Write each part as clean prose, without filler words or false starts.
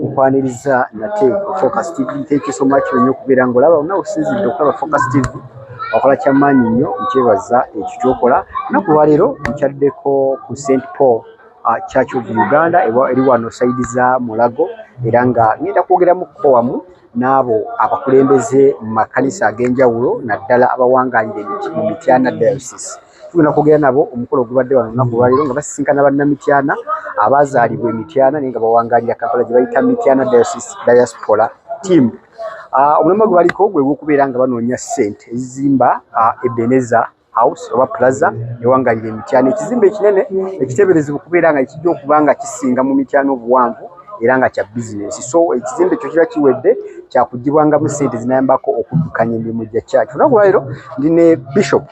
nkwaniriza nate ku Focus TV. Thank you so much nnyo kubeera ng'olaba onawusinzidde okulaba Focus TV. Wakola kyamaanyi nnyo nkyebaza ekyo ky'okola. Naku lwaleero nkyaddeko ku St. Paul Church of Uganda eri wano saidi za Mulago, era nga ngenda kwogeramuko wamu n'abo abakulembeze mu makanisa ag'enjawulo naddala abawangaalire mu Mityana Diocese. Tugenda kwogera nabo omukolo ogubadde wano olunaku lwaleero nga basisinkana bannamityana abazaalibwa emityana naye nga bawangaalira Kampala gye bayita Mityana Diocese Diaspora Team. Omulamwa gwe baliko gwe gw'okubeera nga banoonya ssente ezizimba Ebeneza House oba Plaza ewangaalira emityana. Ekizimbe ekinene ekiteeberezebwa okubeera nga kijja okuba nga kisinga mu mityana obuwanvu era nga kya bizinesi. So ekizimbe ekyo kiba kiwedde kyakugibwangamu ssente zinayambako okuddukanya emirimu gya kyaki. Olunaku lwaleero ndi ne Bishop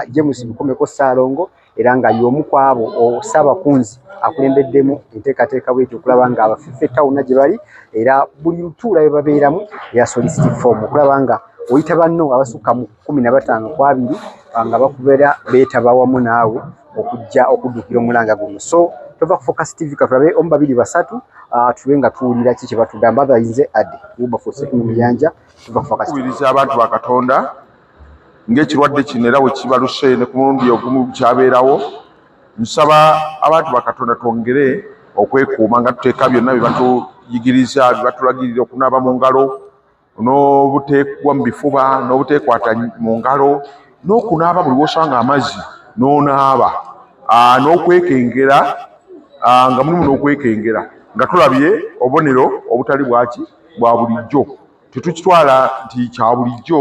James Bukomeko Ssaalongo era nga y'omu ku abo Ssaabakunzi akulembeddemu enteekateeka bw'etyo okulaba nga abafiffe tawuna gye bali era buli lutuula bye babeeramu ya solicity form okulaba nga oyita banno abasukka mu 15 ku 2 nga bakubeera beetaba wamu naawe okujja okuddukira omulanga guno. So tova ku Focus TV katulabe omu babiri basatu tube nga tuwulira ki kye batugamba. Bayinze adde Wilberforce mu Muyanja tuva ku Focus TV. Kuwuliriza abantu ba Katonda ng'ekirwadde kino era bwe kibaluse ne ku mulundi ogumu kyabeerawo. Nsaba abantu ba Katonda twongere okwekuuma nga tuteeka byonna bye batuyigiriza bye batulagirira okunaaba mu ngalo n'obuteekwa mu bifuba n'obuteekwata mu ngalo n'okunaaba buli w'osanga amazzi n'onaaba n'okwekengera nga mulimu n'okwekengera nga tulabye obubonero obutali bwaki bwa bulijjo. Tetukitwala nti kya bulijjo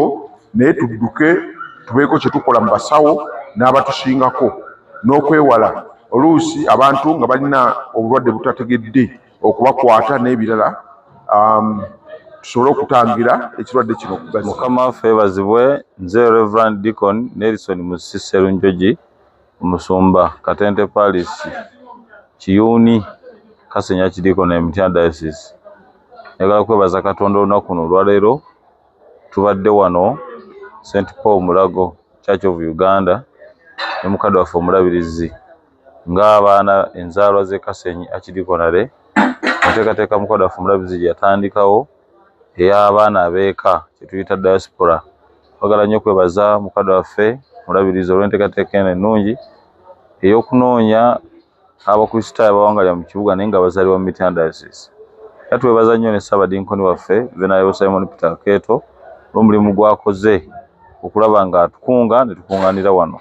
naye tudduke tubeeko kye tukola mu basawo n'abatusingako n'okwewala oluusi abantu nga balina obulwadde butategedde okubakwata n'ebirala tusobole okutangira ekirwadde kino okugaza. Mukama waffe yeebazibwe. Nze Reverend Deacon Nelson Musisi Njogi, omusumba Katente Parish Kiyuuni Kasenya Kidikoni Mityana Diocese. Njagala kwebaza Katonda olunaku luno olwaleero tubadde wano St. Paul Mulago Church of Uganda ne mukadde waffe omulabirizi ng'abaana enzaalwa z'e Kasenyi Akidikonale enteekateeka mukadde waffe omulabirizi gye yatandikawo ey'abaana abeeka kye tuyita diaspora. Twagala nnyo kwebaza mukadde waffe omulabirizi olw'enteekateeka eno ennungi ey'okunoonya abakristaayo abawangaalira mu kibuga naye nga bazaalibwa mu Mityana Diocese. Era twebaza nnyo ne Ssaabadinkoni waffe Venayo Simon Peter Keeto n'omulimu gwakoze okulaba nga atukunga ne tukungaanira wano.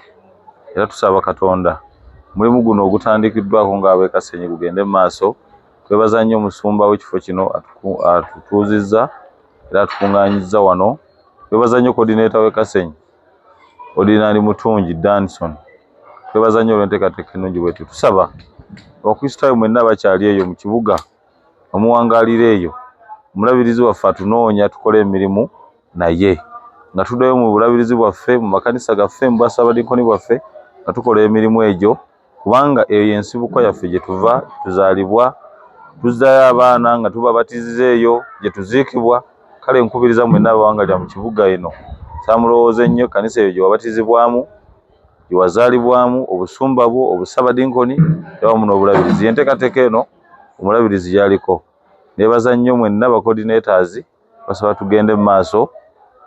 Era tusaba Katonda omulimu guno ogutandikiddwako ng'ab'e Kasenyi gugende mu maaso. Twebaza nnyo omusumba w'ekifo kino atutuuzizza era atukungaanyizza wano. Twebaza nnyo coordinator w'e Kasenyi Ordinary Mutungi Danson. Twebaza nnyo olw'enteekateeka ennungi bwetyo. Tusaba Abakristaayo mwenna abakyali eyo mu kibuga omuwangaalira eyo omulabirizi waffe atunoonya tukole emirimu naye nga tuddayo mu bulabirizi bwaffe mu makanisa gaffe mu Bwassaabadinkoni bwaffe nga tukola emirimu egyo kubanga eyo y'ensibuko yaffe gye tuva tuzaalibwa tuzzayo abaana nga tubabatiziza eyo gye tuziikibwa. Kale nkubiriza mwenna abawangaalira mu kibuga eno saamulowooze nnyo kanisa eyo gye wabatizibwamu gye wazaalibwamu obusumba bwo Obussaabadinkoni awamu n'obulabirizi. Enteekateeka eno omulabirizi gyaliko. Neebaza nnyo mwenna ba coordinators basaba tugende mu maaso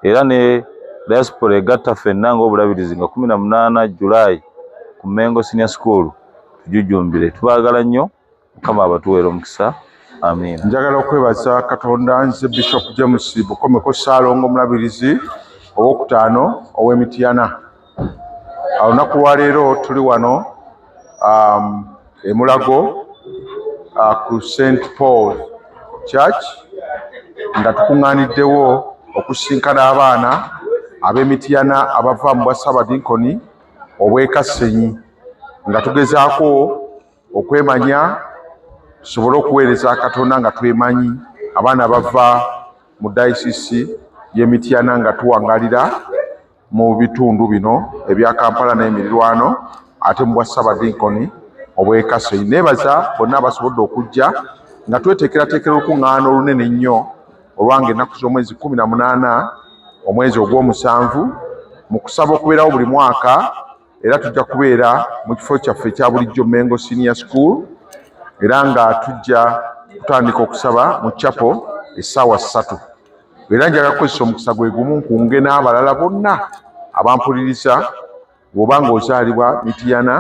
era ne diaspora egatta ffenna ng'obulabirizi nga 18 July ku Mengo Senior School tujujjumbire. Tubaagala nnyo. Mukama abatuweera omukisa. Amiina. Njagala okwebaza Katonda. Nze Bishop James Bukomeko Ssaalongo omulabirizi ow'okutaano ow'Emityana. Olunaku lwaleero tuli wano e Mulago ku St. Paul Church nga tukuŋŋaaniddewo okusinkana abaana ab'Emityana abava mu Bwassaabadinkoni obw'e Kasenyi nga tugezaako okwemanya tusobole okuweereza Katonda nga twemanyi abaana bava mu dayisisi y'Emityana nga tuwangaalira mu bitundu bino ebya Kampala n'emirirwano ate mu Bwassaabadinkoni obw'e Kasenyi. Neebaza bonna abasobodde okujja nga tweteekerateekera olukuŋŋaana olunene ennyo olwanga ennaku z'omwezi 18 omwezi ogw'omusanvu mu kusaba okubeerawo buli mwaka. Era tujja kubeera mu kifo kyaffe ekya bulijjo Mengo Senior School era nga tujja tutandika okusaba mu chapel essaawa 3 era njagala kukozesa omukisa gwe gumu nkunge n'abalala bonna abampuliriza bw'oba ng'ozaalibwa Mityana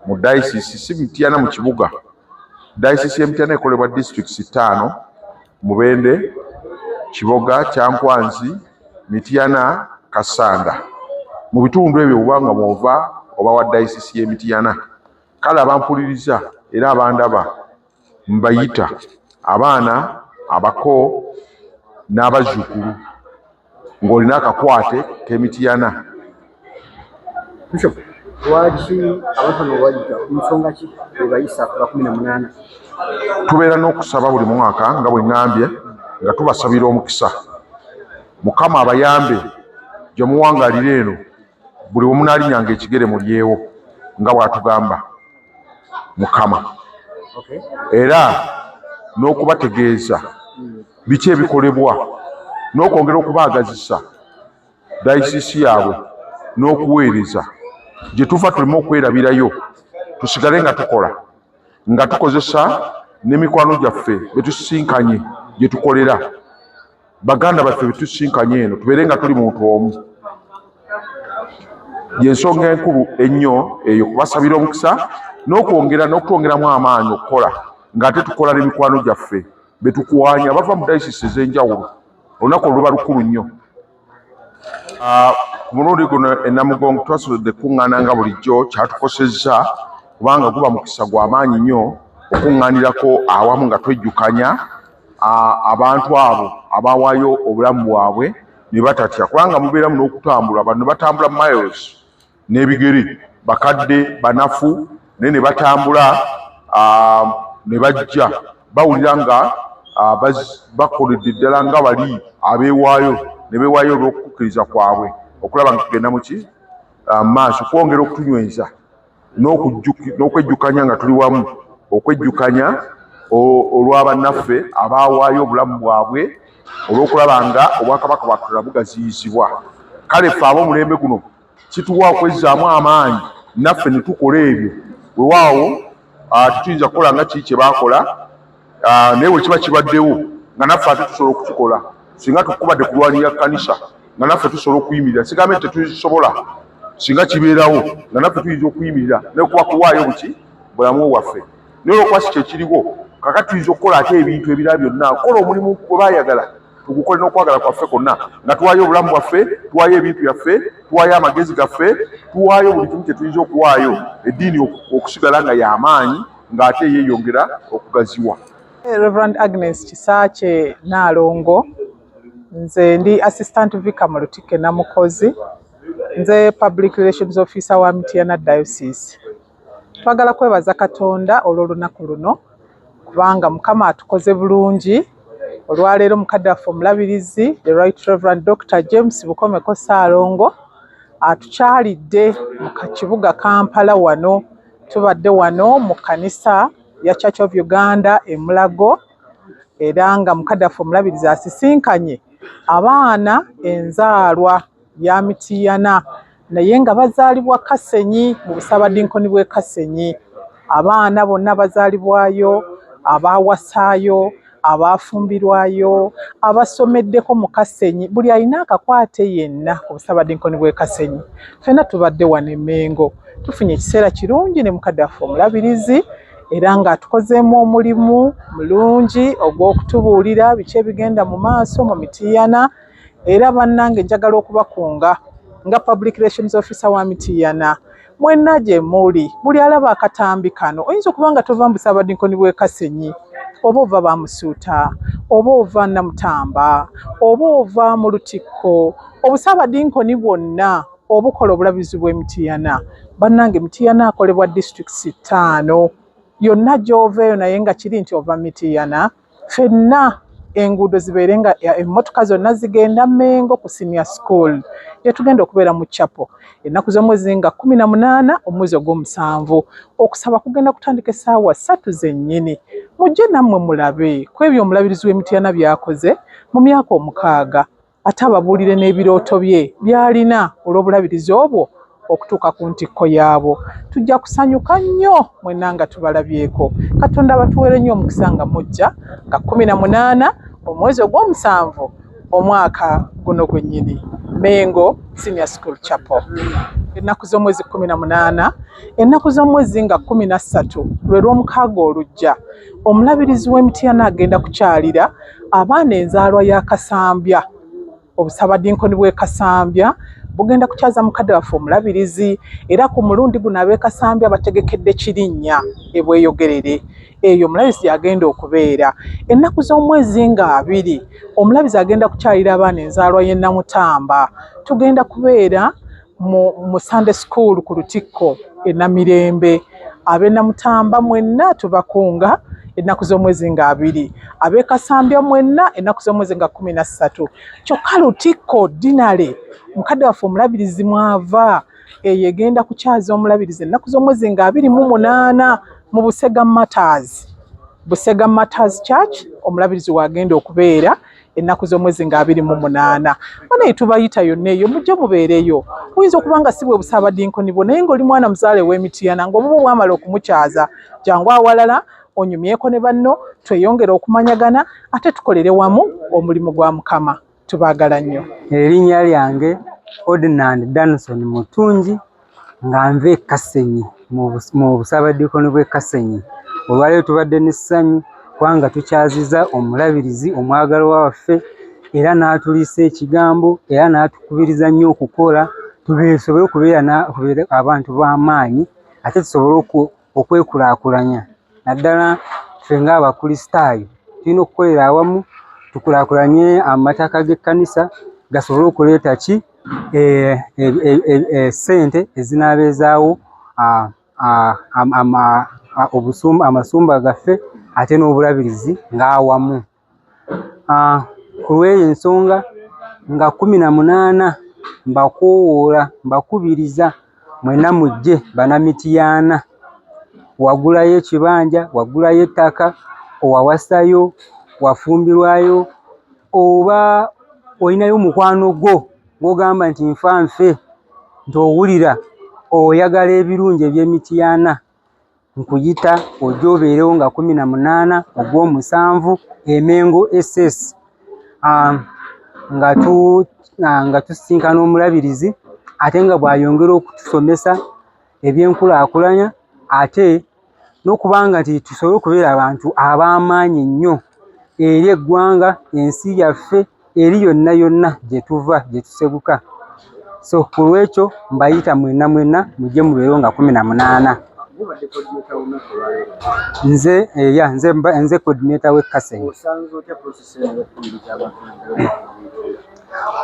mu dayisisi si Mityana mu kibuga dayisisi y'Emityana ekolebwa districts 5 Mubende Kiboga Kyankwanzi Mityana Kasanda mu bitundu ebyo bwanga mwova oba wa dayisisi y'Emityana kale abampuliriza era abandaba mbayita abaana abako n'abazzukulu ng'olina akakwate k'Emityana. Bishop, lwaki abantu bano bajja nsonga ki bebayisa ku 18? Tubeera n'okusaba buli mwaka nga bwe ŋŋambye nga tubasabira omukisa Mukama abayambe gye muwangaalira eno buli bwe munaalinyanga ekigere mulyewo nga bw'atugamba Mukama era n'okubategeeza biki ebikolebwa n'okwongera okubaagazisa dayisisi yaabwe n'okuweereza gye tuva tuleme okwerabirayo tusigale nga tukola nga tukozesa n'emikwano gyaffe betusisinkanye gye tukolera baganda baffe betusisinkanye eno tubeere nga tuli muntu omu y'ensonga enkulu ennyo eyo kubasabira omukisa n'okwongera n'okutwongeramu amaanyi okukola ng'ate tukola n'emikwano gyaffe betukwanya bava mu dayisisi ez'enjawulo olunaku oluba lukulu nnyo. Ku mulundi guno e Namugongo twasobodde kuŋŋaana nga bulijjo kyatukosezza kubanga guba mukisa gw'amaanyi nnyo okuŋŋaanirako awamu nga twejjukanya abantu abo abawaayo obulamu bwabwe ne batatya kubanga mubeeramu n'okutambula bano ne batambula miles n'ebigere bakadde banafu naye ne batambula ne bajja bawulira nga bakoledde ddala nga bali abeewaayo ne beewaayo olw'okukkiriza kwabwe okulaba nga tugenda muki maaso kwongera okutunyweza n'okwejjukanya nga tuli wamu okwejjukanya olw'abannaffe abaawaayo obulamu bwabwe olw'okulaba nga obwakabaka bwatulala bugaziyizibwa. Kale ffe ab'omulembe guno kituwa okwezzaamu amaanyi naffe ne tukola ebyo weewaawo tetuyinza kukola nga kiki kye baakola naye bwe kiba kibaddewo nga naffe ate tusobola okukikola singa tukubadde kulwanira kkanisa nga naffe tusobola okuyimirira sigambe nti tetusobola singa kibeerawo nga naffe tuyinza okuyimirira nekuba kuwaayo buki bulamu bwaffe naye olwokuba si kyekiriwo kakati tuyinza okukola ate ebintu ebirala byonna kukola omulimu gwe baayagala tugukole n'okwagala kwaffe kwonna nga tuwaayo obulamu bwaffe tuwaayo ebintu byaffe tuwaayo amagezi gaffe tuwaayo buli kimu kye tuyinza okuwaayo eddiini okusigala nga y'amaanyi ng'ate yeeyongera okugaziwa. Reverend Agnes Kisakye Nalongo, nze ndi Assistant Vicar mu Lutike Namukozi, nze Public Relations Officer wa Mityana Diocese. Twagala kwebaza Katonda olw'olunaku luno kubanga Mukama atukoze bulungi. Olwaleero mukadde waffe omulabirizi the Right Reverend Dr. James Bukomeko Ssalongo atukyalidde mu kibuga Kampala wano. Tubadde wano mu kanisa ya Church of Uganda e Mulago era nga mukadde waffe omulabirizi asisinkanye abaana enzaalwa ya Mityana naye nga bazaalibwa Kasenyi mu busabadinkoni bw'e Kasenyi. Abaana bonna bazaalibwayo, abaawasaayo, abafumbirwayo, abasomeddeko mu Kasenyi, buli alina akakwate yenna ku busabadinkoni bw'e Kasenyi. Ffenna tubadde wano e Mengo tufunye ekiseera kirungi ne mukadde waffe omulabirizi era ng'atukozeemu omulimu mulungi ogw'okutubuulira biki ebigenda mu maaso mu Mityana. Era bannange njagala okubakunga nga Public Relations Officer wa Mityana, mwenna gye muli, buli alaba akatambi kano oyinza okuba nga tova mu busabadinkoni bw'e Kasenyi, oba ova Bamusuuta, oba ova Namutamba, oba ova mu Lutikko, obusabadinkoni bwonna obukola obulabizi bw'e Mityana. Bannange Mityana akolebwa districts 5 yonna gy'oveeyo naye nga kiri nti ova Mityana. Ffenna enguudo zibeere nga emmotoka zonna zigenda Mengo ku senior school yetugenda okubeera mu chapel ennaku z'omwezi nga 18 omwezi ogw'omusanvu. Okusaba kugenda kutandika essaawa 3 zennyini. Mujje nammwe mulabe ku ebyo omulabirizi w'Emityana byakoze mu myaka 6 ate ababuulire n'ebirooto bye by'alina olw'obulabirizi obwo okutuuka ku ntikko yaabo. Tujja kusanyuka nnyo mwenna nga tubalabyeko. Katonda batuwere nnyo omukisa nga mujja nga 18 omwezi ogw'omusanvu omwaka guno gwennyini. Mengo Senior School Chapel. Ennaku z'omwezi 18, ennaku z'omwezi nga 13 lwe lw'omukaaga olujja, omulabirizi w'Emityana agenda kukyalira abaana enzaalwa ya Kasambya. Obusabadinkoni bw'e Kasambya bugenda kukyaza mukadde waffe omulabirizi, era ku mulundi guno ab'e Kasambya bategekedde Kirinnya e Bweyogerere. Eyo omulabirizi yagenda okubeera. Ennaku z'omwezi nga 2 omulabirizi agenda kukyalira abaana enzaalwa y'e Namutamba. Tugenda kubeera mu Sunday School ku Lutikko e Namirembe. Ab'e Namutamba mwenna tubakunga ennaku z'omwezi nga 2, ab'e Kasambya mwenna ennaku z'omwezi nga 13. Kyokka Lutikko Dinale mukadde waffe omulabirizi mwava, eyo egenda kukyaza omulabirizi ennaku z'omwezi nga 28 mu Busega Matters. Busega Matters Church omulabirizi wagenda okubeera ennaku z'omwezi nga 28. Banaye tubayita yonna eyo mujje mubeereyo. Oyinza okuba nga si bwe busabadinkoni bwo, naye ng'oli mwana muzaale w'Emityana ng'obuba bwamala okumukyaza, jangu awalala onyumyeko ne banno, tweyongere okumanyagana ate tukolere wamu omulimu gwa Mukama. Tubaagala nnyo. Erinnya lyange Ordinand Danson Mutungi nga nve Kasenyi mu busabadinkoni bw'e Kasenyi. Olwaleero tubadde n'essanyu kubanga tukyaziza omulabirizi omwagalwa waffe, era n'atuliisa ekigambo, era n'atukubiriza nnyo okukola tusobole okubeera abantu b'amaanyi, ate tusobole okwekulaakulanya. Naddala ffe ng'Abakristaayo tulina okukolera awamu tukulaakulanye amataka g'ekkanisa gasobole okuleeta ki ssente ezinaabeezaawo amasumba gaffe ate n'obulabirizi ng'awamu. Ku lw'eyo ensonga nga 18 mbakoowoola, mbakubiriza mwenna mujje Bannamityana. Wagulayo ekibanja, wagulayo ettaka, owawasayo, wafumbirwayo, oba olinayo mukwano gwo ng'ogamba nti nfa nfe, nti owulira oyagala ebirungi eby'Emityana, nkuyita ojje obeerewo nga 18 ogw'omusanvu Emengo SS, nga tusisinkana omulabirizi ate nga bw'ayongera okutusomesa ebyenkulaakulanya, ate n'okubanga nti tusobole okubeera abantu ab'amaanyi ennyo eri eggwanga, ensi yaffe, eri yonna yonna gye tuva, gye tuseguka. So ku lw'ekyo mbayita mwenna mujje mubeerewo nga 18. Nze coordinator w'e Kasenyi.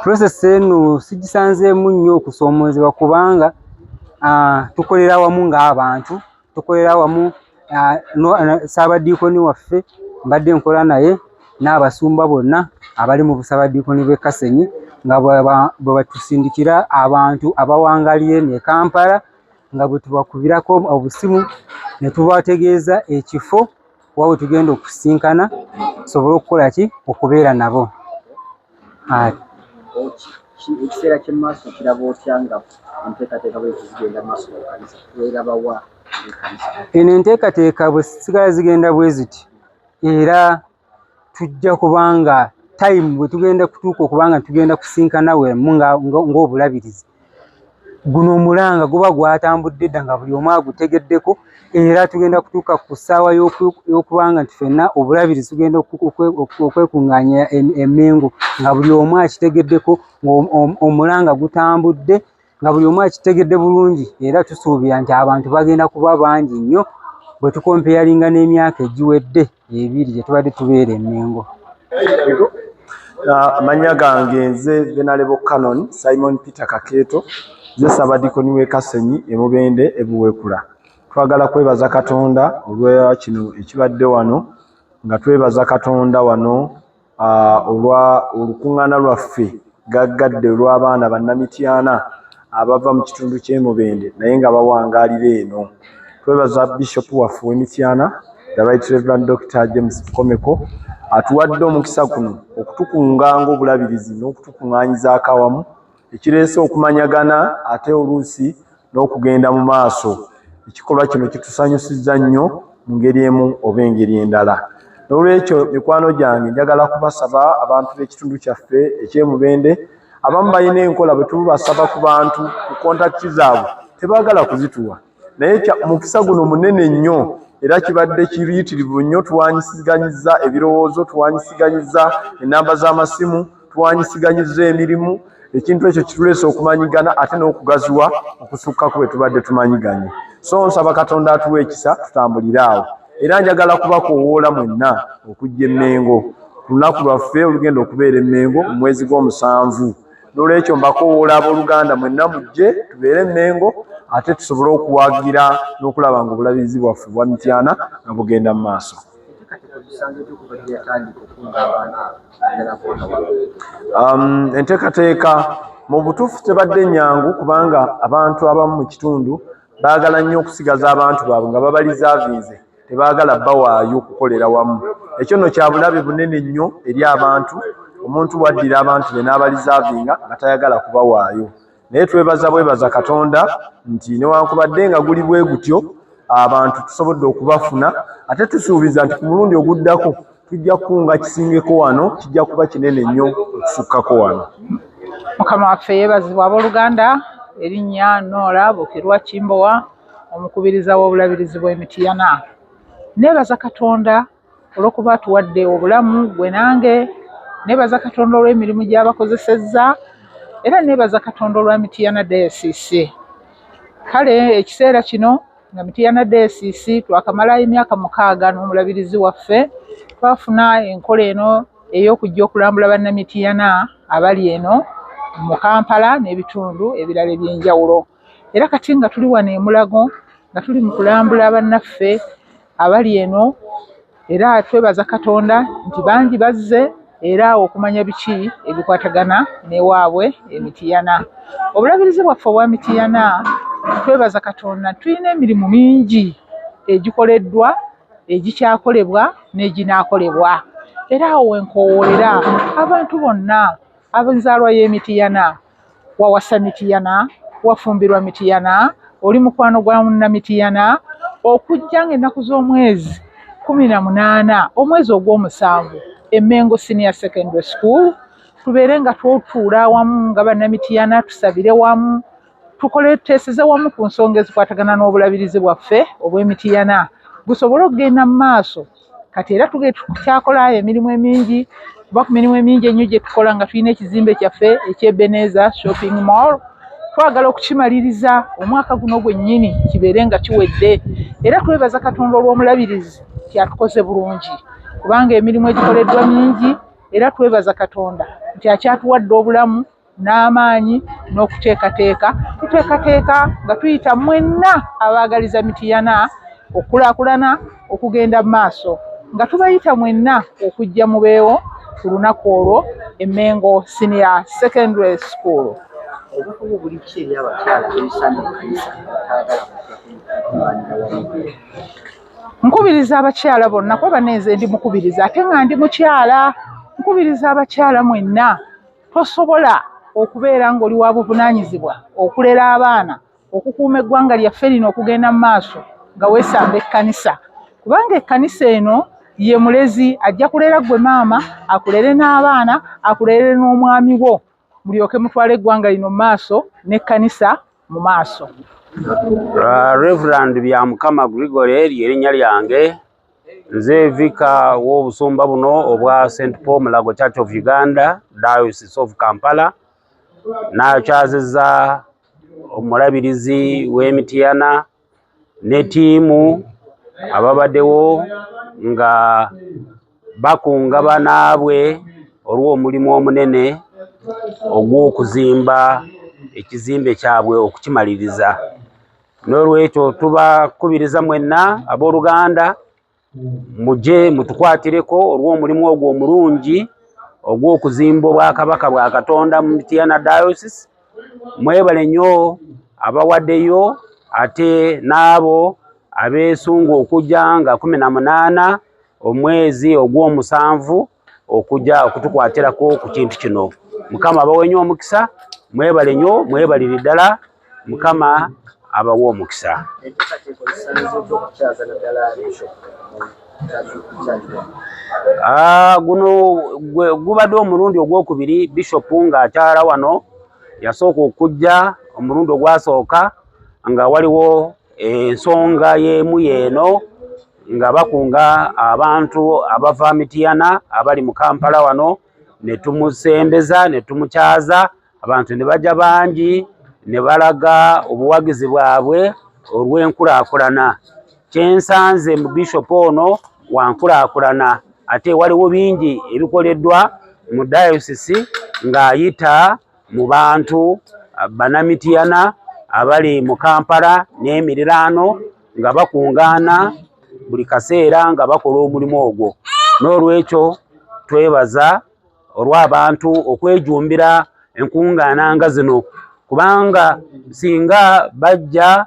Process eno sigisanzeemu nnyo okusoomoozebwa kubanga tukolera wamu ng'abantu, tukolera wamu. Saabadiikoni waffe mbadde nkola naye n'abasumba bonna abali mu busabadiikoni bw'e Kasenyi nga bwe batusindikira abantu abawangalire ne Kampala, nga bwe tubakubirako obusimu ne tubategeeza ekifo wawe tugenda okusinkana tusobole okukola ki, okubeera nabo. Ekiseera ky'emmaaso kiraba otya nga enteekateeka bwe zigenda maaso mu kkanisa? Twerabawa ekkanisa? Eno enteekateeka bwe zisigala zigenda bwe ziti, era tujja kubanga time bwe tugenda kutuuka okubanga tugenda kusinkana wemu ng'obulabirizi, guno omulanga guba gwatambudde dda nga buli omu agutegeddeko, era tugenda kutuuka ku ssaawa y'okubanga nti ffenna obulabirizi tugenda okwekuŋŋaanya Emengo nga buli omu akitegeddeko, omulanga gutambudde nga buli omu akitegedde bulungi, era tusuubira nti abantu bagenda kuba bangi nnyo bwe tukompeyalinga n'emyaka egiwedde 2 gye tubadde tubeera Emengo. Amannya gange nze Venerable Canon Simon Peter Kakeeto, nze Saabadiikoni w'e Kasenyi e Mubende e Buweekula. Twagala kwebaza Katonda olwa kino ekibadde wano, nga twebaza Katonda wano olwa olukuŋŋaana lwaffe gaggadde olw'abaana Bannamityana abava mu kitundu ky'e Mubende naye nga bawangaalira eno. Twebaza Bishop waffe w'Emityana, the Right Reverend Dr. James Komeko, atuwadde omukisa guno okutukunga ng'obulabirizi n'okutukuŋŋaanyizaako awamu, ekireese okumanyagana ate oluusi n'okugenda mu maaso. Ekikolwa kino kitusanyusizza nnyo mu ngeri emu oba engeri endala. N'olwekyo mikwano gyange njagala kubasaba abantu b'ekitundu kyaffe eky'Emubende abamu balina enkola bwe tubasaba ku bantu ku kontakiti zaabwe tebaagala kuzituwa. Naye mukisa guno munene nnyo era kibadde kiyitirivu nnyo. Tuwanyisiganyizza ebirowoozo, tuwanyisiganyizza ennamba z'amasimu, tuwanyisiganyizza emirimu. Ekintu ekyo kituleese okumanyigana ate n'okugaziwa okusukkaku bwe tubadde tumanyiganye. So nsaba Katonda atuwa ekisa tutambulire awo. Era njagala kubakoowoola mwenna okujja e Mmengo ku lunaku lwaffe olugenda okubeera e Mmengo mu mwezi gw'Omusanvu. N'olwekyo mbakoowoola abooluganda mwenna mujje tubeere e Mmengo ate tusobole okuwagira n'okulaba nga obulabirizi bwaffe bwa Mityana nga bugenda mu maaso. Enteekateeka mu butuufu tebadde nnyangu kubanga abantu abamu mu kitundu baagala nnyo okusigaza abantu baabwe nga babalizaavinze, tebaagala bawaayo okukolera wamu. Ekyo nno kya bulabe bunene nnyo eri abantu. Omuntu bwaddira abantu be n'abalizaavinga nga tayagala kubawaayo. Naye twebaza Katonda nti newankubadde nga guli bwe gutyo abantu tusobodde okubafuna, ate tusuubiza nti ku mulundi oguddako tujja kukunga kisingeko wano, kijja kuba kinene nnyo okusukkako wano. Mukama waffe yeebazibwa abooluganda. Erinnya Noora Bukirwa Kimbowa, omukubiriza w'obulabirizi bw'Emityana. Neebaza Katonda olw'okuba tuwadde obulamu gwe nange. Neebaza Katonda olw'emirimu gy'abakozesezza era neebaza Katonda olwa Mityana Diocese. Kale ekiseera kino nga Mityana Diocese twakamalayo emyaka 6 n'omulabirizi waffe, twafuna enkola eno ey'okujja okulambula bannamityana abali eno mu Kampala n'ebitundu ebirala eby'enjawulo. Era kati nga tuli wano e Mulago nga tuli mu kulambula bannaffe abali eno, era twebaza Katonda nti bangi bazze era okumanya biki ebikwatagana n'ewaabwe Emityana. Obulabirizi bwaffe obwa Mityana twebaza Katonda tulina emirimu mingi egikoleddwa, egikyakolebwa n'eginaakolebwa. Era awo wenkoowoolera abantu bonna ab'enzaalwa y'Emityana, wawasa Mityana, wafumbirwa Mityana, oli mukwano gwa munnamityana, okujja ng'ennaku z'omwezi 18 omwezi ogw'omusanvu e Mmengo Senior Secondary School tubeere nga tutuula wamu nga bannamityana, tusabire wamu, tuteeseze wamu ku nsonga ezikwatagana n'obulabirizi bwaffe obw'Emityana gusobole okugenda mu maaso. Kati era tukyakola emirimu emingi, kuba ku mirimu emingi ennyo gye tukola nga tulina ekizimbe kyaffe eky'Ebeneza Shopping Mall. Twagala okukimaliriza omwaka guno gwennyini kibeere nga kiwedde. Era twebaza Katonda olw'omulabirizi kyatukoze bulungi kubanga emirimu egikoleddwa mingi, era twebaza Katonda nti akyatuwadde obulamu n'amaanyi n'okuteekateeka. Tuteekateeka nga tuyita mwenna abaagaliza Mityana okukulaakulana, okugenda mu maaso, nga tubayita mwenna okujja mu beewo ku lunaku olwo e Mmengo Senior Secondary School. Nkubiriza abakyala bonna kuba neeze ndi mukubiriza ate nga ndi mukyala. Nkubiriza abakyala mwenna tosobola okubeera ng'oli wa buvunaanyizibwa okulera abaana, okukuuma eggwanga lyaffe lino okugenda mu maaso nga weesamba ekkanisa, kubanga ekkanisa eno ye mulezi, ajja kulera gwe maama, akulere n'abaana, akulere n'omwami wo, mulyoke mutwale eggwanga lino mu maaso n'ekkanisa mu maaso. Reverend Byamukama Gregory ly'erinnya lyange. Nze vika w'obusumba buno obwa St. Paul Mulago Church of Uganda, Diocese of Kampala. Nakyazizza omulabirizi w'Emityana ne ttiimu ababaddewo nga bakunga banaabwe olw'omulimu omunene ogw'okuzimba ekizimbe kyabwe okukimaliriza. N'olwekyo tubakubiriza mwenna abooluganda mujje mutukwatireko olw'omulimu ogwo omulungi ogw'okuzimba obwakabaka bwa Katonda mu Mityana Diocese. Mwebale nnyo abawaddeyo ate n'abo abeesunga okujja nga 18 omwezi ogw'omusanvu okujja okutukwatirako ku kintu kino. Mukama abawe nnyo omukisa, mwebale nnyo, mwebalire ddala. Mukama abawa omukisa. Guno gubadde omulundi ogwokubiri Bishop ng'akyala wano. Yasooka okujja omulundi ogwasooka nga waliwo ensonga y'emu yeeno nga bakunga abantu abava Mityana abali mu Kampala wano, ne tumusembeza ne tumukyaza, abantu ne bajja bangi ne balaga obuwagizi bwabwe olw'enkulaakulana. Kyensanze mu Bishop ono wa nkulaakulana, ate waliwo bingi ebikoleddwa mu diocese ng'ayita mu bantu Bannamityana abali mu Kampala n'emiriraano nga bakungaana buli kaseera nga bakola omulimu ogwo. N'olwekyo twebaza olw'abantu okwejumbira enkungaana nga zino, kubanga singa bajja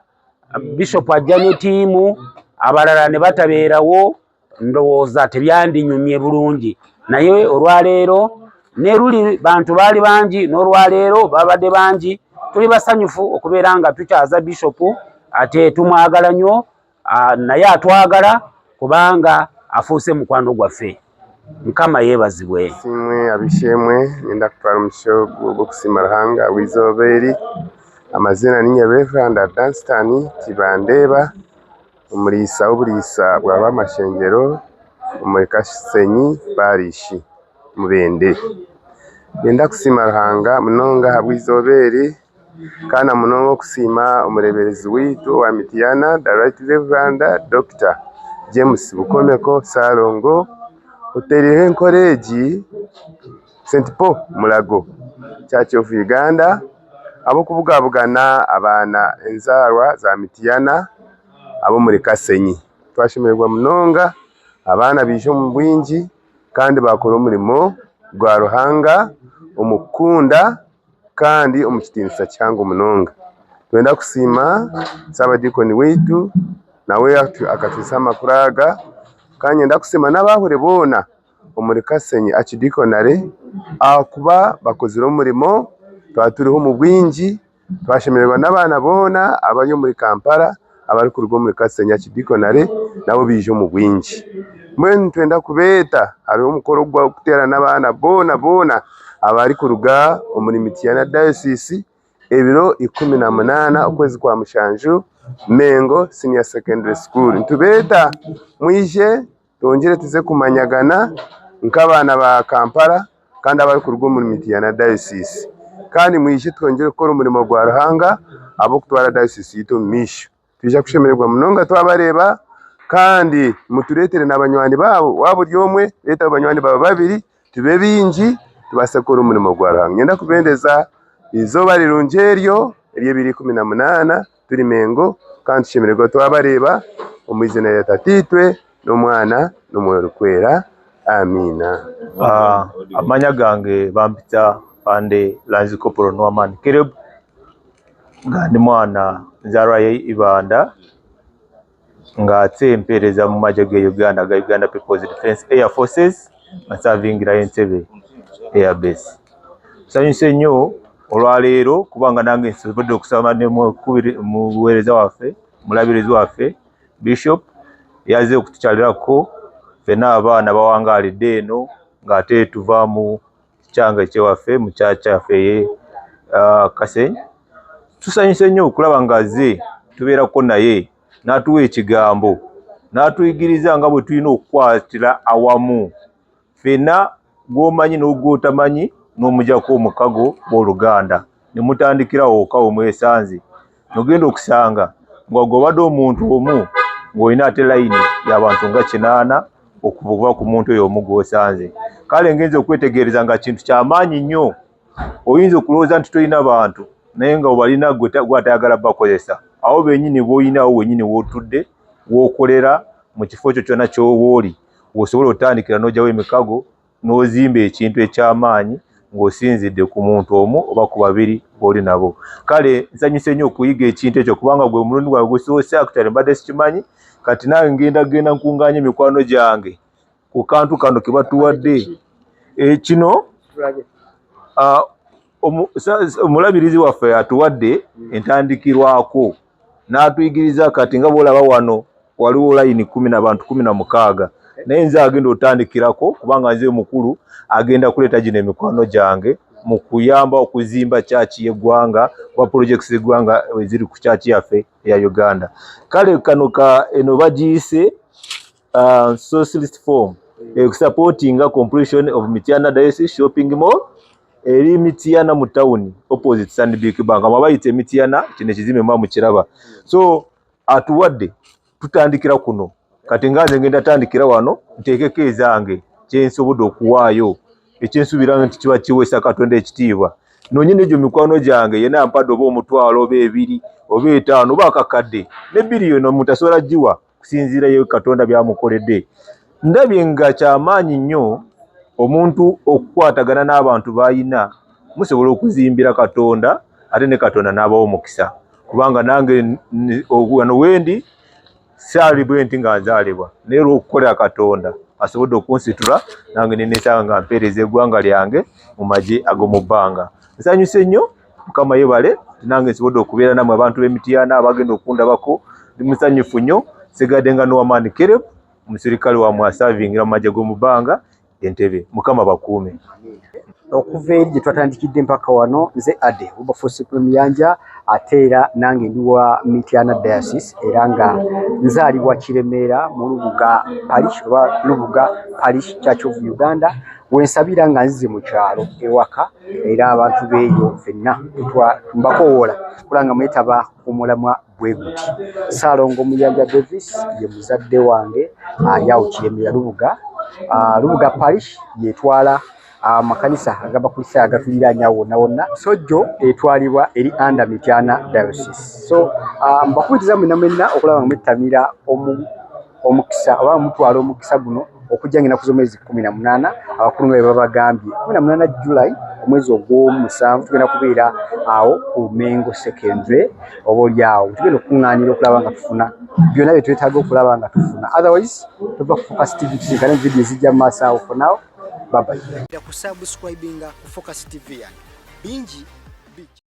Bishop ajja ne ttiimu abalala ne batabeerawo, ndowooza tebyandinyumye bulungi. Naye olwaleero ne luli bantu baali bangi, n'olwaleero babadde bangi, tuli basanyufu okubeera nga tukyaza Bishop, ate tumwagala nnyo, naye atwagala kubanga afuuse mukwano gwaffe. Mukama yeebazibwe. Simwe abishemwe nenda kutwala omusho gw'okusiima Ruhanga w'izoobeeri. Amazina ninye Reverend Dunstan Kibandeeba, omuliisa w'obuliisa bwa b'amashengero omuri Kasenyi Parish Mubende. Nenda kusiima Ruhanga munonga habw'izoobeeri, kana munonga okusiima omureberezi wiitu wa Mityana, the Right Reverend Dr. James Bukomeko Salongo, oteriho encourage St. Paul Mulago Church of Uganda, ab'okubugabugana abaana enzaalwa za Mityana abo muri Kasenyi. Twashemererwa munonga, abaana biije omu bwingi kandi bakola omulimo gwa Ruhanga omukunda kandi omu kitiinisa kihango munonga. Twenda kusiima Ssaabadikoni waitu nawe akatwisa amakuru aga, kandi nyenda kusiima n'abahure boona omuri Kasenyi Archdiaconry akuba bakozire omulimo. Twaba turiho mu bwingi, twashemererwa n'abaana boona abari omuri Kampala abari kuruga omuri Kasenyi Archdiaconry nabo biije omu bwingi. Mbwenu twenda kubeeta, hariho omukoro gwa kuteerana abaana boona abari kuruga omuri Mityana Diocese ebiro 18 okwezi kwa mushanju Mengo Senior Secondary School. Ntubeeta mwije twongere tuze kumanyagana nk'abaana ba Kampala kandi abari kuruga omuri Mityana Diocese, kandi mwije twongere gukora omulimo gwa Ruhanga ab'okutwara diocese yitu omu maisho. Twija kushemererwa munonga twabareeba, kandi mutureetere n'abanywani baabo, waba buri omwe leeta abanywani baabo babiri tube bingi tubaase gukora omulimo gwa Ruhanga. Nyenda kubendeza izooba rirungi eryo ery'ebiro 18 turi Mengo, kandi tushemererwa twabareeba omu izina lya Tatiitwe n'Omwana n'Omwoyo Orukwera. Amiina. Amanya gange bampita Pande Lanzi Kopolo Nwamani Kerebu, nga ndi mwana nzaalwa ye Ibanda, ng'ate mpeereza mu magye ge Uganda ga Uganda People's Defence Air Forces, nga savingira Entebbe Air Base. Nsanyuse nnyo olwaleero kubanga nange nsobodde okusaba ne mu buweereza waffe, mulabirizi waffe Bishop yaze okutukyalirako ffenna abaana bawangaalidde eno, ng'ate tuva mu kyanga ekyewaffe mu kyaffe ye Kasenyi. Tusanyuse nnyo okulaba ng'azze tubeerako naye n'atuwa ekigambo, n'atuyigiriza nga bwe tulina okukwatira awamu ffenna gw'omanyi n'ogw'otamanyi, n'omujjako omukago b'Oluganda ne mutandikirawo wokka we mwesanze. Nogenda okusanga ng'obadde omuntu omu ng'olina ate layini y'abantu nga 8 okuva ku muntu oyo omu gw'osanze. Kale ngenze okwetegereza nga kintu ky'amaanyi nnyo. Oyinza okulowooza nti tolina bantu naye nga obalina gw'atayagala bakozesa. Awo bennyini b'olinawo wennyini w'otudde w'okolera mu kifo ekyo kyonna ky'owooli, w'osobola otandikira n'ogyawo emikago n'ozimba ekintu eky'amaanyi ng'osinzidde ku muntu omu oba ku babiri b'oli nabo. Kale nsanyuse nnyo okuyiga ekintu ekyo kubanga gwe omulundi gwawe gusoose akukyali mbadde sikimanyi, kati nange ngenda nkungaanya emikwano gyange ku kantu kano ke batuwadde. Kino omulabirizi waffe atuwadde entandikirwako n'atuyigiriza kati nga bw'olaba wano waliwo line 10 n'abantu 16 naye nze agenda otandikirako kubanga nze mukulu agenda kuleeta gino emikwano gyange mu kuyamba okuzimba chaachi y'eggwanga wa projects z'eggwanga eziri ku chaachi yaffe eya Uganda. Kale kano eno bagiyise socialist form supporting completion of Mityana Diocese shopping mall eri Mityana mu town opposite Stanbic Bank ababayite Mityana kino ekizimbe mu kiraba. So atuwadde tutandikira kuno kati nganze ngenda tandikira wano nteekeko ezange kyensobodde okuwaayo ekyensuubira nti kiba kiweesa Katonda ekitiibwa. Nonyine egyo mikwano gyange yenna ampadde oba omutwalo oba 2 oba 5 oba akakadde ne biliyoni omuntu asobola giwa kusinziira ye Katonda byamukoledde. Ndabye nga kyamaanyi nnyo omuntu okukwatagana n'abantu bayina musobola okuzimbira Katonda ate ne Katonda n'abawo omukisa kubanga nange wano wendi saali bwenti nga nzaalibwa naye olw'okukolera Katonda asobodde okunsitula nange neneesanga nga mpeereza eggwanga lyange mu magye ag'omu bbanga. Nsanyuse nnyo, Mukama yebale nange nsobodde okubeera namwe abantu b'Emityana abagenda okundabako. Ndi musanyufu nnyo sigadde nga Noamani Kereb omusirikale wamwe asavingira mu magye g'omu bbanga Entebbe. Mukama bakuume. Okuva eri gye twatandikidde mpaka wano nze Ade Wilberforce Muyanja ate era nange ndi wa Mityana Diocese era nga nzaalibwa Kiremera mu Lubuga Parish oba Lubuga Parish Church of Uganda wensabira nga nzize mu kyalo ewaka era abantu beeyo ffenna mbakoowola kulanga mwetaba omulamwa bwe guti. Ssaalongo Muyanja Davis ye muzadde wange yawo Kiremera Lubuga Parish yetwala amakanisa agabakulisa agafirira wonna wonna. Sojjo etwalibwa eri under Mityana Diocese. So mbakubiriza mwenna okulaba nga mwettamira omukisa oba mutwala omukisa guno okujja ng'enaku z'omwezi 18 abakulu nga babagambye 18 July omwezi ogw'omusanvu tugenda kubeera awo ku Mengo Secondary oba oli awo tugenda okuŋŋaanira okulaba nga tufuna byonna bye twetaaga okulaba nga tufuna. Otherwise tuva ku Focus TV tusinkane video zijja mu maaso awo. For now, bye bye. Kusubscribinga ku Focus TV yange bingi